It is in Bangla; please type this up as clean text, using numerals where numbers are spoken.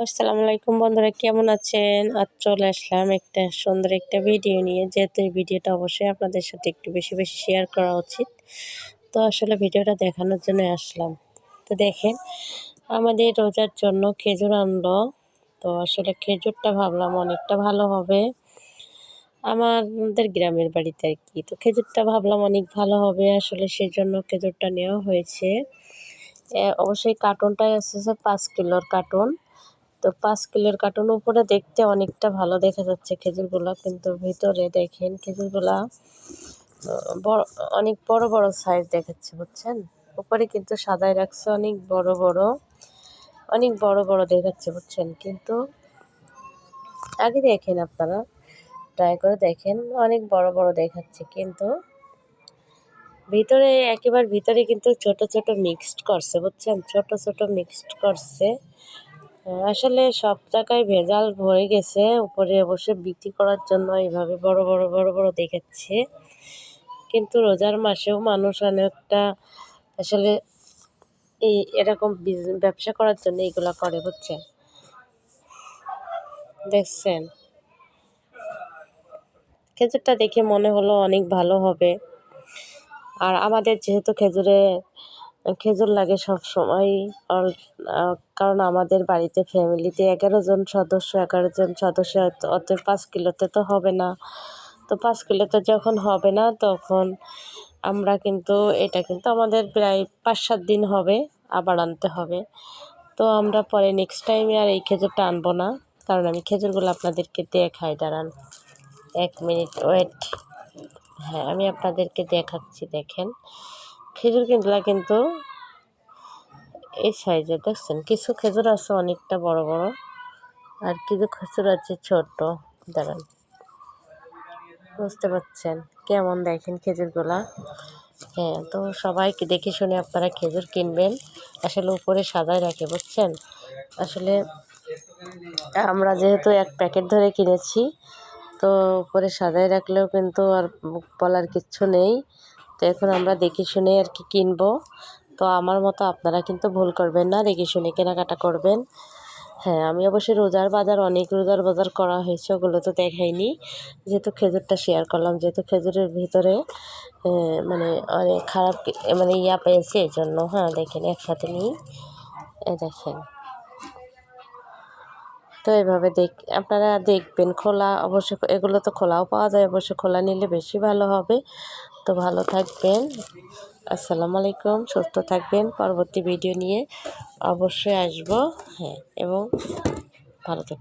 আসসালামু আলাইকুম বন্ধুরা, কেমন আছেন? আজ চলে আসলাম একটা সুন্দর একটা ভিডিও নিয়ে। যেহেতু এই ভিডিওটা অবশ্যই আপনাদের সাথে একটু বেশি বেশি শেয়ার করা উচিত, তো আসলে ভিডিওটা দেখানোর জন্য আসলাম। তো দেখেন, আমাদের রোজার জন্য খেজুর আনলো। তো আসলে খেজুরটা ভাবলাম অনেকটা ভালো হবে আমাদের গ্রামের বাড়িতে আর কি। তো খেজুরটা ভাবলাম অনেক ভালো হবে, আসলে সেই জন্য খেজুরটা নেওয়া হয়েছে। অবশ্যই কার্টুনটাই আছে 5 কিলোর কার্টুন। তো 5 কিলোর কার্টুন উপরে দেখতে অনেকটা ভালো দেখা যাচ্ছে খেজুরগুলা, কিন্তু ভিতরে দেখেন খেজুরগুলা বড়, অনেক বড় বড় সাইজ দেখাচ্ছে, বুঝছেন? উপরে কিন্তু সাদায় রাখছে অনেক বড় বড়, অনেক বড় বড় দেখাচ্ছে, বুঝছেন? কিন্তু আগে দেখেন, আপনারা ট্রাই করে দেখেন, অনেক বড় বড় দেখাচ্ছে, কিন্তু ভিতরে একেবারে ভিতরে কিন্তু ছোট ছোট মিক্সড করছে, বুঝছেন? ছোট ছোট মিক্সড করছে। আসলে সব জায়গায় ভেজাল ভরে গেছে, উপরে বসে বিক্রি করার জন্য এইভাবে বড় বড় বড় বড় দেখাচ্ছে। কিন্তু রোজার মাসেও মানুষ অনেকটা আসলে এই এরকম ব্যবসা করার জন্য এইগুলা করে, বুঝছেন? দেখছেন, খেজুরটা দেখে মনে হলো অনেক ভালো হবে। আর আমাদের যেহেতু খেজুর লাগে সব সময়, কারণ আমাদের বাড়িতে ফ্যামিলিতে 11 জন সদস্য, 11 জন সদস্য, অতএব 5 কিলোতে তো হবে না। তো 5 কিলোতে যখন হবে না, তখন আমরা কিন্তু এটা কিন্তু আমাদের প্রায় 5-7 দিন হবে, আবার আনতে হবে। তো আমরা পরে নেক্সট টাইমে আর এই খেজুরটা আনবো না, কারণ আমি খেজুরগুলো আপনাদেরকে দেখাই, দাঁড়ান 1 মিনিট ওয়েট। হ্যাঁ, আমি আপনাদেরকে দেখাচ্ছি। দেখেন, খেজুরগুলা কিন্তু এই সাইজে, দেখছেন? কিছু খেজুর আছে অনেকটা বড় বড়, আর কিছু খেজুর আছে ছোট। দাঁড়ান, বুঝতে পারছেন কেমন? দেখেন খেজুরগুলা। হ্যাঁ, তো সবাইকে দেখে শুনে আপনারা খেজুর কিনবেন। আসলে উপরে সাদায় রাখে, বুঝছেন? আসলে আমরা যেহেতু 1 প্যাকেট ধরে কিনেছি, তো উপরে সাদায় রাখলেও কিন্তু আর বলার কিচ্ছু নেই। তো এখন আমরা দেখে শুনে আর কি কিনবো। তো আমার মতো আপনারা কিন্তু ভুল করবেন না, দেখে শুনে কেনাকাটা করবেন। হ্যাঁ, আমি অবশ্যই রোজার বাজার করা হয়েছে, ওগুলো তো দেখাইনি, যেহেতু খেজুরটা শেয়ার করলাম, যেহেতু খেজুরের ভিতরে মানে অনেক খারাপ মানে পেয়েছে, এই জন্য। হ্যাঁ, দেখেন একসাথে নিই, দেখেন। তো এভাবে আপনারা দেখবেন, খোলা অবশ্যই, এগুলো তো খোলাও পাওয়া যায়, অবশ্য খোলা নিলে বেশি ভালো হবে। তো ভালো থাকবেন, আসসালামু আলাইকুম, সুস্থ থাকবেন। পরবর্তী ভিডিও নিয়ে অবশ্যই আসবো। হ্যাঁ, এবং ভালো থাকবেন।